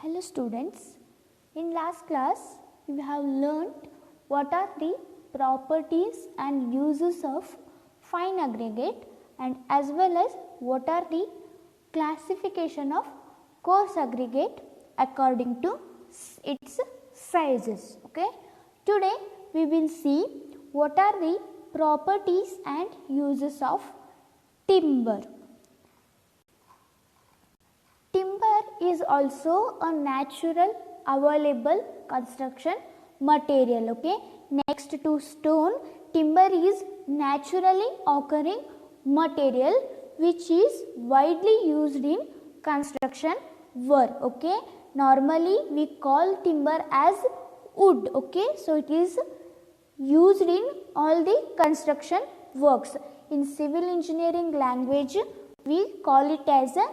Hello students, in last class we have learnt what are the properties and uses of fine aggregate and as well as what are the classification of coarse aggregate according to its sizes. Okay. Today we will see what are the properties and uses of timber. Timber is also a natural available construction material. Okay. Next to stone, timber is naturally occurring material which is widely used in construction work. Okay. Normally we call timber as wood. Okay. So it is used in all the construction works. In civil engineering language we call it as a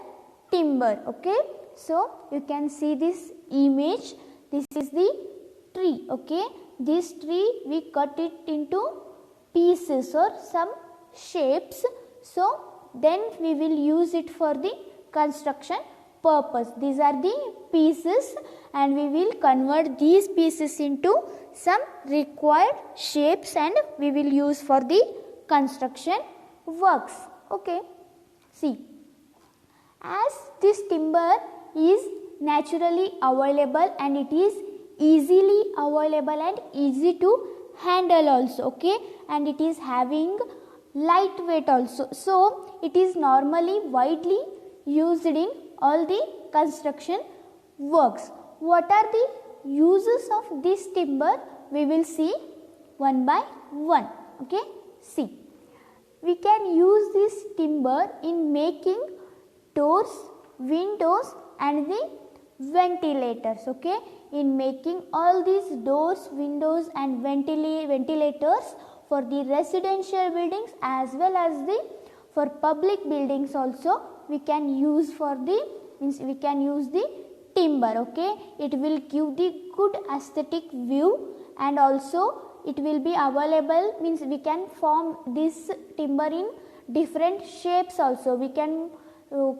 timber. Okay. So you can see this image. This is the tree. Okay. This tree we cut it into pieces or some shapes. So then we will use it for the construction purpose. These are the pieces and we will convert these pieces into some required shapes and we will use for the construction works. Okay. See, as this timber is naturally available and it is easily available and easy to handle also. Okay. And it is having lightweight also. So it is normally widely used in all the construction works. What are the uses of this timber? We will see one by one. Okay. See, we can use this timber in making doors, windows and the ventilators. Okay. In making all these doors, windows and ventilators for the residential buildings as well as the for public buildings also we can use for the we can use the timber. Okay. It will give the good aesthetic view and also it will be available, means we can form this timber in different shapes also. We can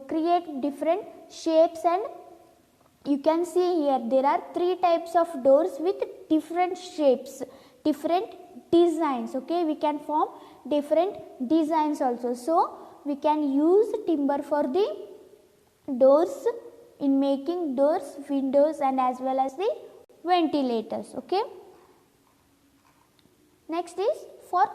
create different shapes and you can see here there are 3 types of doors with different shapes, different designs. Okay. We can form different designs also. So we can use timber for the doors, in making doors, windows and as well as the ventilators. Okay. Next is for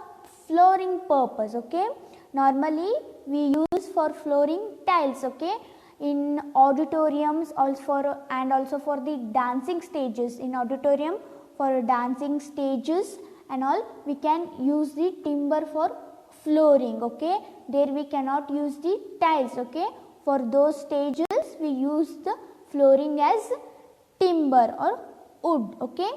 flooring purpose. Okay. Normally we use for flooring tiles. Okay. In auditoriums also and also for the dancing stages. In auditorium for dancing stages and all we can use the timber for flooring. Okay. There we cannot use the tiles. Okay. For those stages we use the flooring as timber or wood. Okay.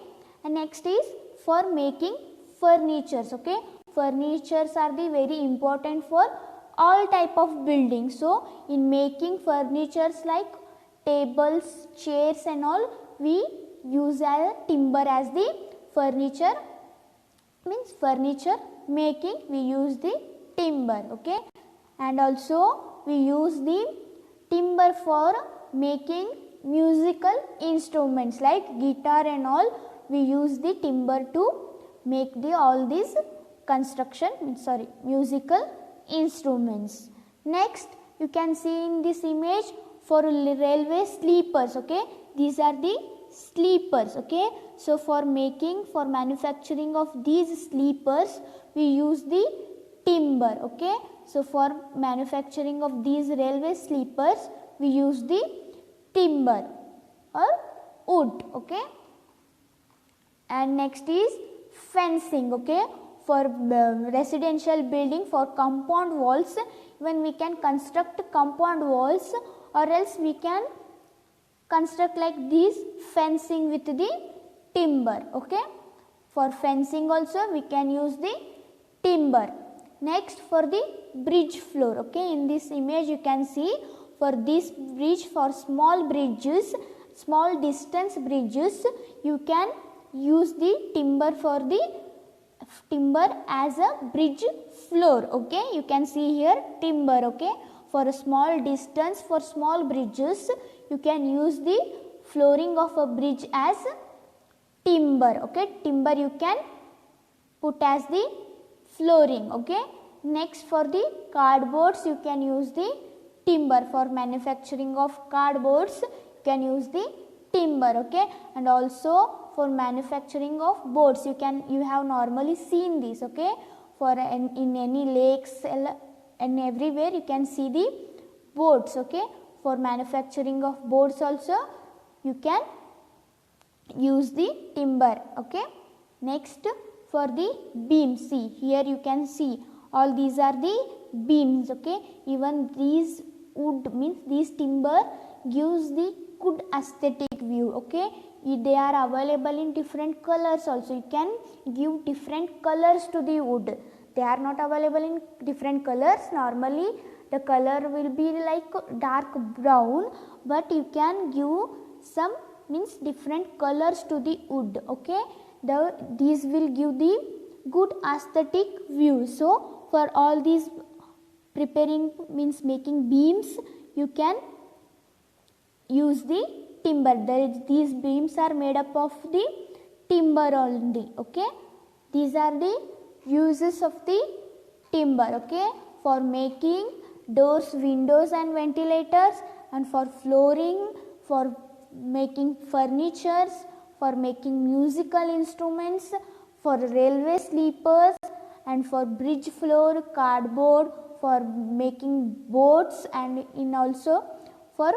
And next is for making furnitures. Okay. Furnitures are the very important for all type of buildings. So in making furnitures like tables, chairs and all we use a timber as the furniture, means furniture making we use the timber. Okay. And also we use the timber for making musical instruments like guitar and all. We use the timber to make the all these musical instruments. Next you can see in this image for railway sleepers. Okay. These are the sleepers. Okay. So for manufacturing of these sleepers we use the timber. Okay. So for manufacturing of these railway sleepers we use the timber or wood. Okay. And next is fencing. Okay. For residential building, for compound walls, when we can construct compound walls or else we can construct like this fencing with the timber. Okay. For fencing also we can use the timber. Next for the bridge floor. Okay. In this image you can see for this bridge, for small bridges, small distance bridges, you can use the timber for the timber as a bridge floor. Okay. You can see here timber. Okay. For a small distance, for small bridges you can use the flooring of a bridge as timber. Okay, timber you can put as the flooring. Okay, next for the cardboards you can use the timber. For manufacturing of cardboards you can use the timber. Okay, and also for manufacturing of boats you have normally seen this. Okay, for in any lakes and everywhere you can see the boats. Okay, for manufacturing of boats also you can use the timber. Okay, next for the beams, see here you can see all these are the beams. Okay, even these wood means these timber gives the good aesthetic view. Okay, they are available in different colors also. You can give different colors to the wood. They are not available in different colors. Normally the color will be like dark brown, but you can give some means different colors to the wood. Okay, these will give the good aesthetic view. So for all these preparing means making beams you can use the timber. These beams are made up of the timber only. Okay, these are the uses of the timber. Okay, for making doors, windows and ventilators, and for flooring, for making furnitures, for making musical instruments, for railway sleepers, and for bridge floor, cardboard, for making boats, and in also for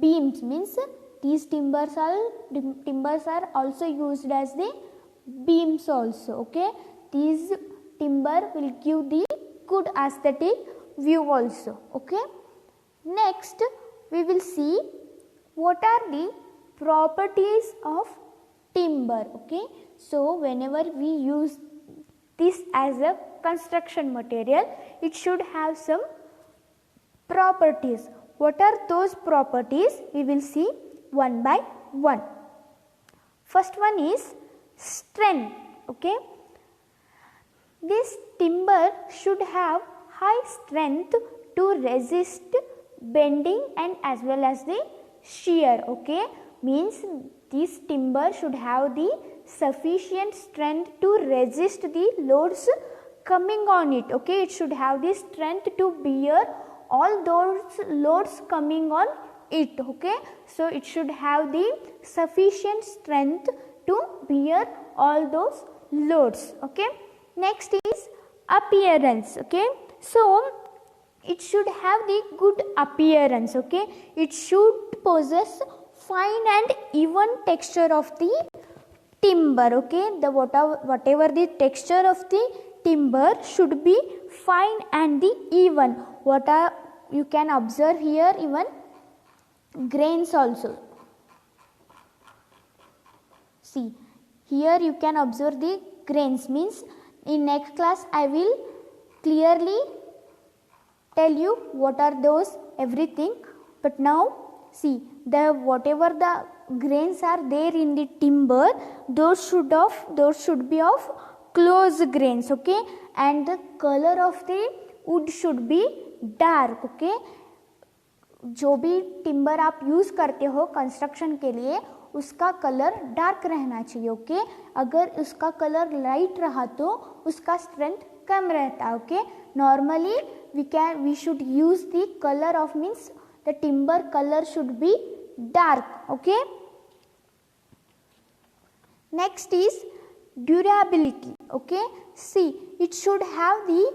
beams means these timbers are also used as the beams also. Okay, these timber will give the good aesthetic view also. Okay, next we will see what are the properties of timber. Okay, so whenever we use this as a construction material, it should have some properties. What are those properties? We will see one by one. First one is strength. Okay, this timber should have high strength to resist bending and as well as the shear. Okay, means this timber should have the sufficient strength to resist the loads coming on it. Okay, it should have the strength to bear all those loads coming on it. Okay, so it should have the sufficient strength to bear all those loads. Okay, next is appearance. Okay, so it should have the good appearance. Okay, it should possess fine and even texture of the timber. Okay, the whatever the texture of the timber should be fine and the even. What are you can observe here even grains also. See here you can observe the grains, means in next class I will clearly tell you what are those everything, but now see the whatever the grains are there in the timber, those should be of close grains. Okay, and the color of the wood should be dark. Okay, जो भी timber आप use करते हो construction के लिए उसका colour dark रहना चाहिए. ओके, अगर उसका कलर लाइट रहा तो उसका स्ट्रेंथ कम रहता. Okay, normally we should use the colour of means the timber colour should be dark. Okay, next is durability. Okay, see it should have the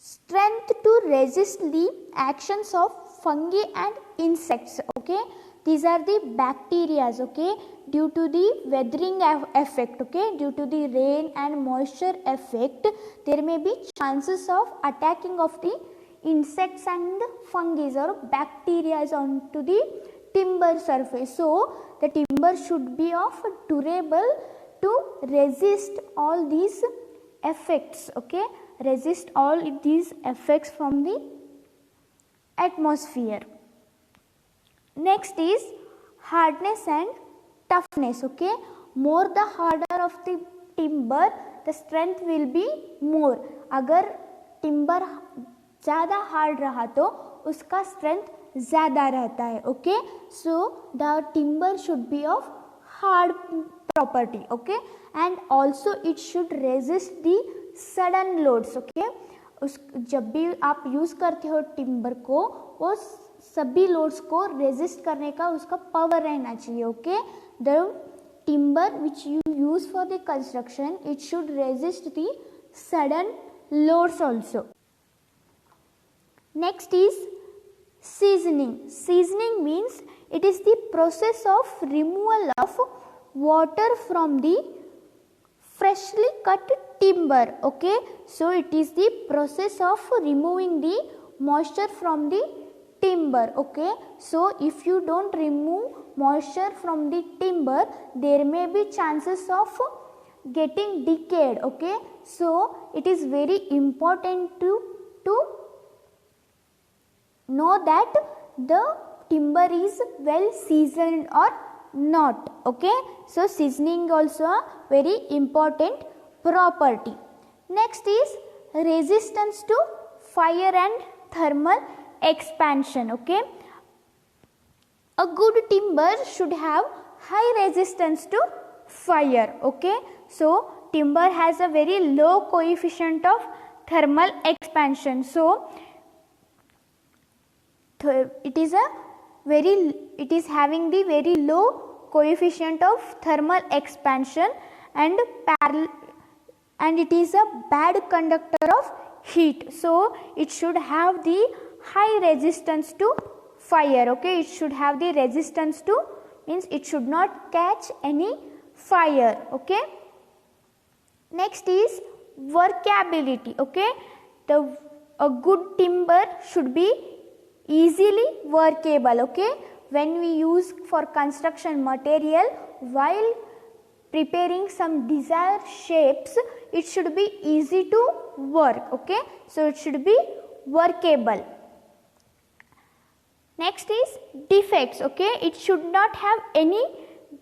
strength to resist the actions of fungi and insects. Okay, these are the bacteria. Okay, due to the weathering effect. Okay, due to the rain and moisture effect, there may be chances of attacking of the insects and fungi or bacteria onto the timber surface. So the timber should be of durable to resist all these effects. Okay, resist all these effects from the atmosphere. Next is hardness and toughness. Okay, more the harder of the timber, the strength will be more. अगर timber ज़्यादा hard रहा तो उसका strength ज़्यादा रहता है. Okay, so the timber should be of hard property. Okay, and also it should resist the sudden loads. Okay, उस जब भी आप यूज़ करते हो टिम्बर को, वो सभी लोड्स को रेजिस्ट करने का उसका पावर रहना चाहिए. Okay, the timber which you use for the construction, it should resist the sudden loads also. Next is seasoning. Seasoning means it is the process of removal of water from the freshly cut timber. Okay, so it is the process of removing the moisture from the timber. Okay, so if you don't remove moisture from the timber, there may be chances of getting decayed. Okay, so it is very important to know that the timber is well seasoned or not. Okay, so seasoning also a very important property. Next is resistance to fire and thermal expansion. Okay, a good timber should have high resistance to fire. Okay, so timber has a very low coefficient of thermal expansion, so it is having the very low coefficient of thermal expansion, and it is a bad conductor of heat, so it should have the high resistance to fire. Okay, it should have the resistance to, means it should not catch any fire. Okay, next is workability. Okay, a good timber should be easily workable. Okay, when we use for construction material, while preparing some desired shapes, it should be easy to work. Okay, so it should be workable. Next is defects. Okay, it should not have any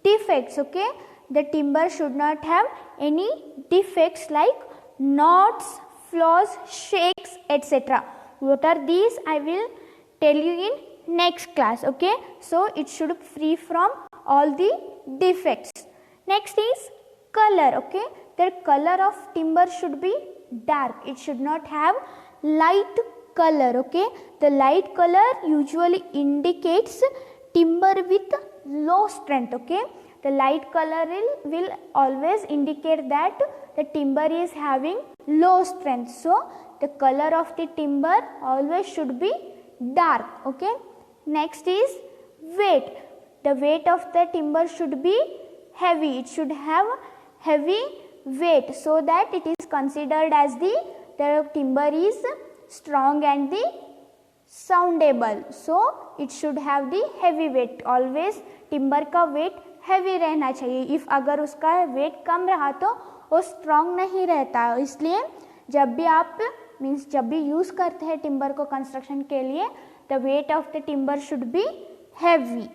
defects. Okay, the timber should not have any defects like knots, flaws, shakes, etc. What are these? I will tell you in next class. Okay, so it should be free from all the defects. Next is color. Okay, the color of timber should be dark. It should not have light color. Okay, the light color usually indicates timber with low strength. Okay, the light color will always indicate that the timber is having low strength, so the color of the timber always should be dark. Okay, next is weight. The weight of the timber should be heavy. It should have heavy weight, so that it is considered as the timber is strong and the soundable, so it should have the heavy weight. Always timber का weight heavy रहना चाहिए. if अगर उसका weight कम रहा तो वो strong नहीं रहता, इसलिए जब भी आप जब भी यूज़ करते हैं timber को construction के लिए, the weight of the timber should be heavy.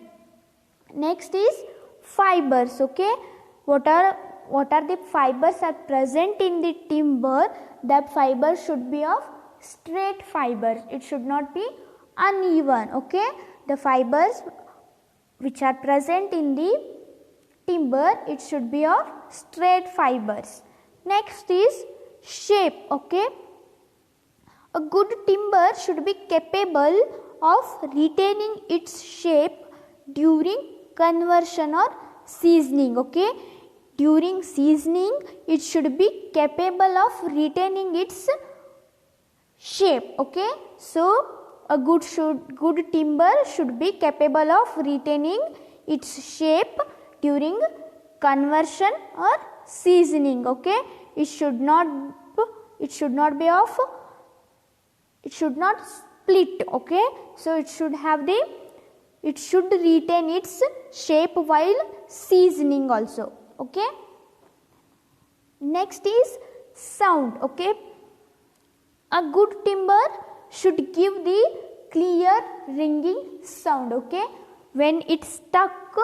Next is fibers. Okay, what are the fibers are present in the timber? The fibers should be of straight fibers. It should not be uneven. Okay, the fibers which are present in the timber, it should be of straight fibers. Next is shape. Okay, a good timber should be capable of retaining its shape during conversion or seasoning. Okay, during seasoning it should be capable of retaining its shape. Okay, so a good timber should be capable of retaining its shape during conversion or seasoning. Okay, it should not split. Okay, so it should retain its shape while seasoning also. Okay, next is sound. Okay, a good timber should give the clear ringing sound. Okay, when it struck,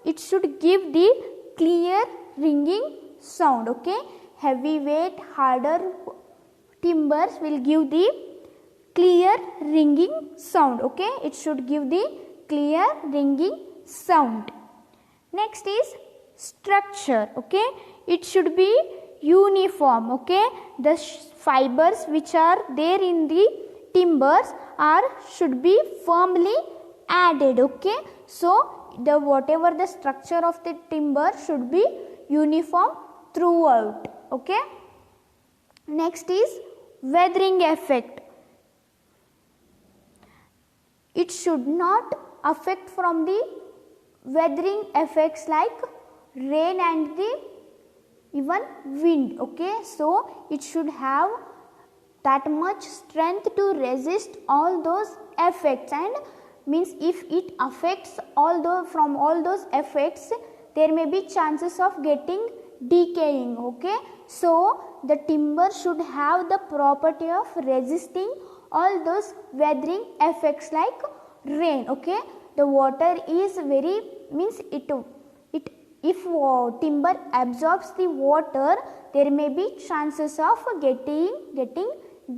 it should give the clear ringing sound. Okay, heavy weight, harder timbers will give the clear ringing sound. Okay, it should give the clear ringing sound. Next is structure. Okay, it should be uniform. Okay, the fibers which are there in the timbers should be firmly added. Okay, so the whatever the structure of the timber should be uniform throughout. Okay, next is weathering effect. It should not affect from the weathering effects like rain and the even wind. Okay, so it should have that much strength to resist all those effects, and means if it affects from all those effects, there may be chances of getting decaying. Okay, so the timber should have the property of resisting all those weathering effects like rain. Okay, the water is very means it if timber absorbs the water, there may be chances of getting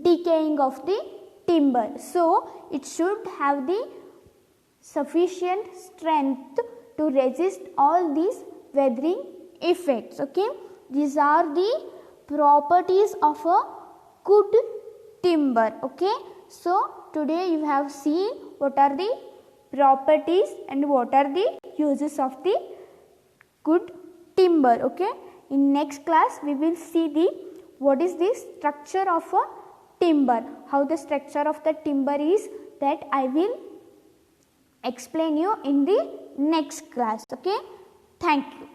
decaying of the timber. So it should have the sufficient strength to resist all these weathering effects. Okay, these are the properties of a good timber. Okay, so today you have seen what are the properties and what are the uses of the good timber. Okay, in next class we will see the what is the structure of a timber. How the structure of the timber is, that I will explain you in the next class. Okay, thank you.